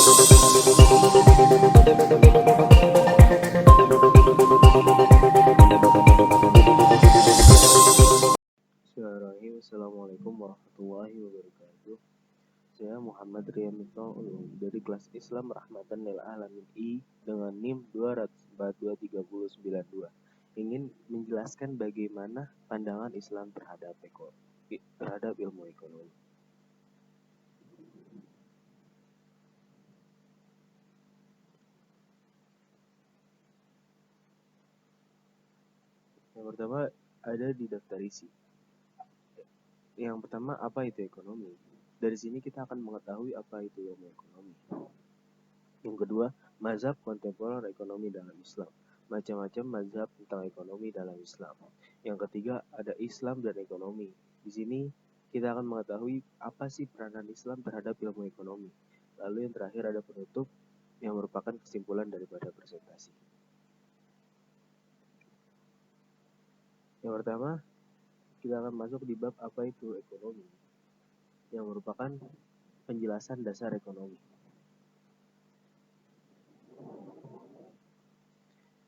Bismillahirrahmanirrahim. Assalamualaikum warahmatullahi wabarakatuh. Saya Muhammad Rian Mitno dari kelas Islam Rahmatan lil Alamin I dengan NIM 2423092 ingin menjelaskan bagaimana pandangan Islam terhadap ilmu ekonomi. Yang pertama ada di daftar isi. Yang pertama, apa itu ekonomi? Dari sini kita akan mengetahui apa itu ilmu ekonomi. Yang kedua, mazhab kontemporer ekonomi dalam Islam. Macam-macam mazhab tentang ekonomi dalam Islam. Yang ketiga, ada Islam dan ekonomi. Di sini kita akan mengetahui apa sih peranan Islam terhadap ilmu ekonomi. Lalu yang terakhir ada penutup yang merupakan kesimpulan daripada presentasi. Yang pertama, kita akan masuk di bab apa itu ekonomi, yang merupakan penjelasan dasar ekonomi.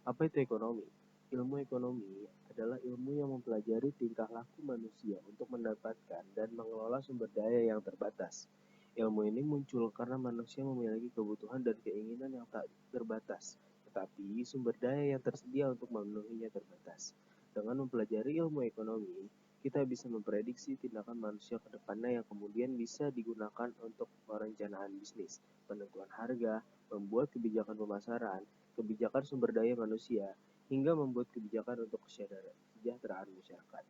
Apa itu ekonomi? Ilmu ekonomi adalah ilmu yang mempelajari tingkah laku manusia untuk mendapatkan dan mengelola sumber daya yang terbatas. Ilmu ini muncul karena manusia memiliki kebutuhan dan keinginan yang tak terbatas, tetapi sumber daya yang tersedia untuk memenuhinya terbatas. Dengan mempelajari ilmu ekonomi, kita bisa memprediksi tindakan manusia ke depannya yang kemudian bisa digunakan untuk perencanaan bisnis, penentuan harga, membuat kebijakan pemasaran, kebijakan sumber daya manusia, hingga membuat kebijakan untuk kesejahteraan masyarakat.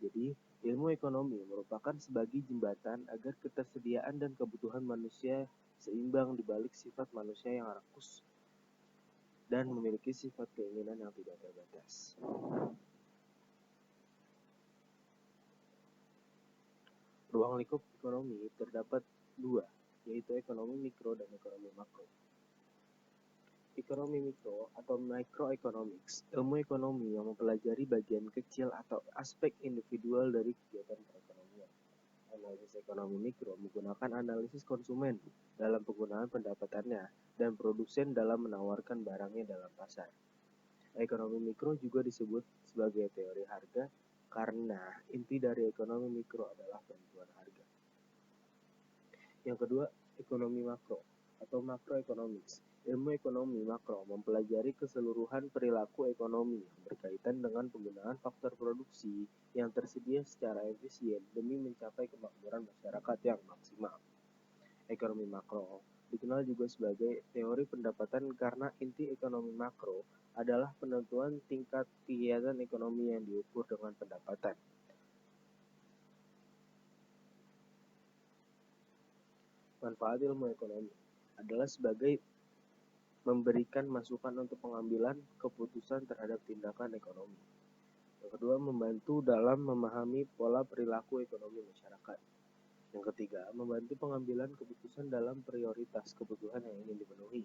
Jadi, ilmu ekonomi merupakan sebagai jembatan agar ketersediaan dan kebutuhan manusia seimbang di balik sifat manusia yang rakus dan memiliki sifat keinginan yang tidak terbatas. Ruang lingkup ekonomi terdapat dua, yaitu ekonomi mikro dan ekonomi makro. Ekonomi mikro atau microeconomics, ilmu ekonomi yang mempelajari bagian kecil atau aspek individual dari kegiatan perekonomian. Analisis ekonomi mikro menggunakan analisis konsumen dalam penggunaan pendapatannya dan produsen dalam menawarkan barangnya dalam pasar. Ekonomi mikro juga disebut sebagai teori harga karena inti dari ekonomi mikro adalah penentuan harga. Yang kedua, ekonomi makro atau macroeconomics. Ilmu ekonomi makro mempelajari keseluruhan perilaku ekonomi yang berkaitan dengan penggunaan faktor produksi yang tersedia secara efisien demi mencapai kemakmuran masyarakat yang maksimal. Ekonomi makro dikenal juga sebagai teori pendapatan karena inti ekonomi makro adalah penentuan tingkat kegiatan ekonomi yang diukur dengan pendapatan. Manfaat ilmu ekonomi adalah sebagai memberikan masukan untuk pengambilan keputusan terhadap tindakan ekonomi. Yang kedua, membantu dalam memahami pola perilaku ekonomi masyarakat. Yang ketiga, membantu pengambilan keputusan dalam prioritas kebutuhan yang ingin dipenuhi.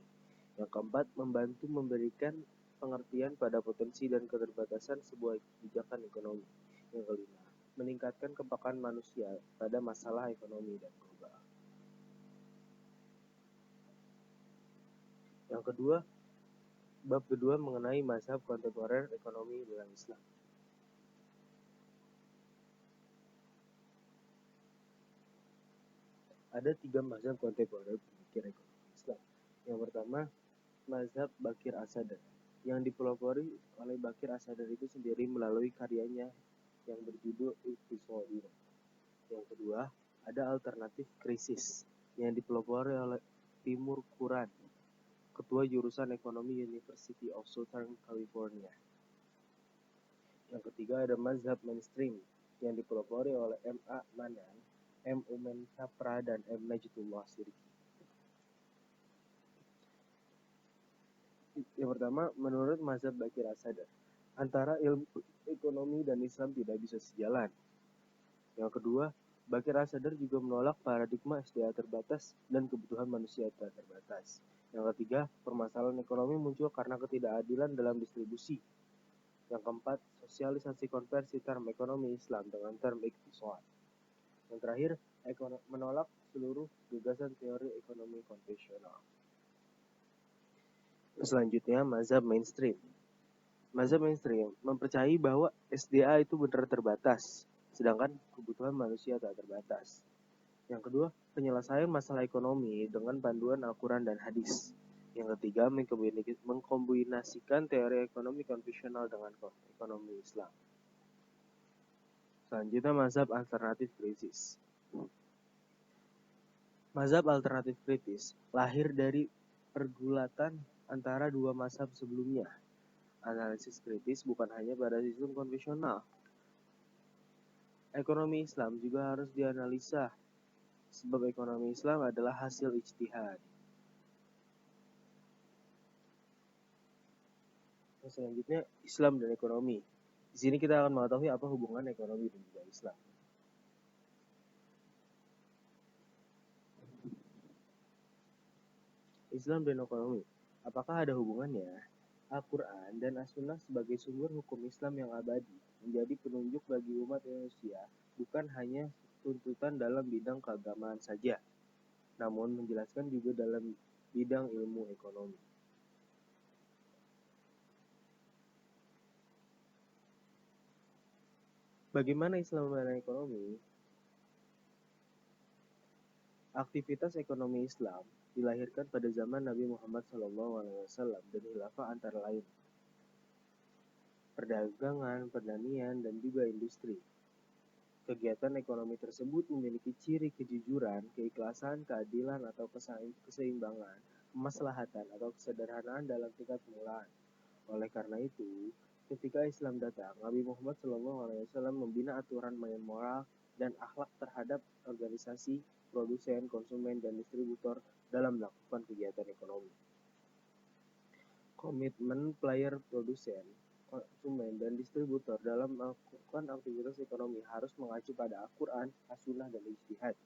Yang keempat, membantu memberikan pengertian pada potensi dan keterbatasan sebuah kebijakan ekonomi. Yang kelima, meningkatkan kepekaan manusia pada masalah ekonomi dan global. Yang kedua, bab kedua mengenai mazhab kontemporer ekonomi dalam Islam. Ada 3 mazhab kontemporer pemikir ekonomi Islam. Yang pertama, mazhab Bakir As-Sadr, yang dipelopori oleh Bakir As-Sadr itu sendiri melalui karyanya yang berjudul Iqtisodiyun. Yang kedua, ada alternatif krisis, yang dipelopori oleh Timur Kuran, ketua jurusan ekonomi University of Southern California. Yang ketiga ada mazhab mainstream yang dipelopori oleh M. A. Manan, M. Umen Sapra, dan M. Najatullah Sirki. Yang pertama, menurut mazhab Bakir As-Sadr, antara ilmu ekonomi dan Islam tidak bisa sejalan. Yang kedua, Bakir As-Sadr juga menolak paradigma SDA terbatas dan kebutuhan manusia tak terbatas. Yang ketiga, permasalahan ekonomi muncul karena ketidakadilan dalam distribusi. Yang keempat, sosialisasi konversi term ekonomi Islam dengan term iqtisad. Yang terakhir, menolak seluruh gagasan teori ekonomi konvensional. Selanjutnya, mazhab mainstream. Mazhab mainstream mempercayai bahwa SDA itu benar terbatas, sedangkan kebutuhan manusia tak terbatas. Yang kedua, penyelesaian masalah ekonomi dengan panduan Al-Quran dan hadis. Yang ketiga, mengkombinasikan teori ekonomi konvensional dengan ekonomi Islam. Selanjutnya, mazhab alternatif kritis. Mazhab alternatif kritis lahir dari pergulatan antara dua mazhab sebelumnya. Analisis kritis bukan hanya pada sistem konvensional. Ekonomi Islam juga harus dianalisa, sebab ekonomi Islam adalah hasil ijtihad. Selanjutnya, Islam dan ekonomi. Di sini kita akan mengetahui apa hubungan ekonomi dan juga Islam. Islam dan ekonomi. Apakah ada hubungannya? Al-Quran dan As-Sunnah sebagai sumber hukum Islam yang abadi menjadi penunjuk bagi umat manusia, bukan hanya tuntutan dalam bidang keagamaan saja, namun menjelaskan juga dalam bidang ilmu ekonomi. Bagaimana Islam memandang ekonomi? Aktivitas ekonomi Islam dilahirkan pada zaman Nabi Muhammad SAW dan khilafah antara lain perdagangan, pertanian, dan juga industri. Kegiatan ekonomi tersebut memiliki ciri kejujuran, keikhlasan, keadilan atau keseimbangan, kemaslahatan atau kesederhanaan dalam tingkat pengelolaan. Oleh karena itu, ketika Islam datang, Nabi Muhammad SAW membina aturan main moral dan akhlak terhadap organisasi, produsen, konsumen, dan distributor dalam melakukan kegiatan ekonomi. Komitmen player produsen, konsumen, dan distributor dalam melakukan aktivitas ekonomi harus mengacu pada Al-Quran, As-Sunnah, dan ijtihad,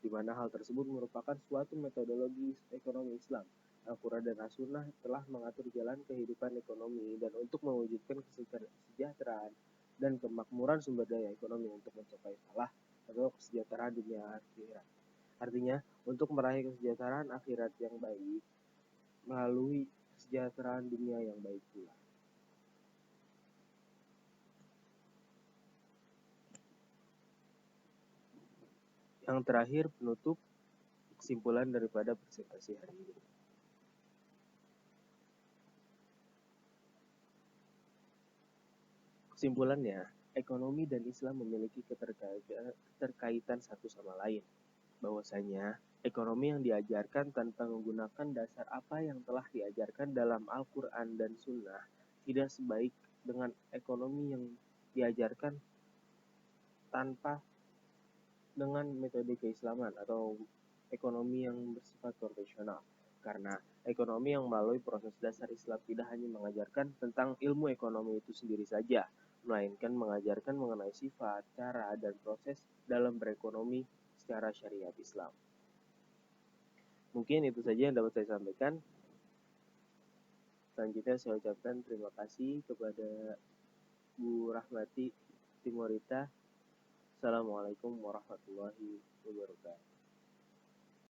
di mana hal tersebut merupakan suatu metodologi ekonomi Islam. Al-Quran dan As-Sunnah telah mengatur jalan kehidupan ekonomi dan untuk mewujudkan kesejahteraan dan kemakmuran sumber daya ekonomi untuk mencapai falah atau kesejahteraan dunia akhirat. Artinya, untuk meraih kesejahteraan akhirat yang baik melalui kesejahteraan dunia yang baik pula. Yang terakhir, penutup kesimpulan daripada presentasi hari ini. Kesimpulannya, ekonomi dan Islam memiliki keterkaitan satu sama lain. Bahwasanya, ekonomi yang diajarkan tanpa menggunakan dasar apa yang telah diajarkan dalam Al-Quran dan Sunnah tidak sebaik dengan ekonomi yang diajarkan tanpa dengan metode keislaman atau ekonomi yang bersifat konvensional. Karena ekonomi yang melalui proses dasar Islam tidak hanya mengajarkan tentang ilmu ekonomi itu sendiri saja, melainkan mengajarkan mengenai sifat, cara, dan proses dalam berekonomi secara syariat Islam. Mungkin itu saja yang dapat saya sampaikan. Selanjutnya saya ucapkan terima kasih kepada Bu Rahmati Timorita. Assalamualaikum warahmatullahi wabarakatuh.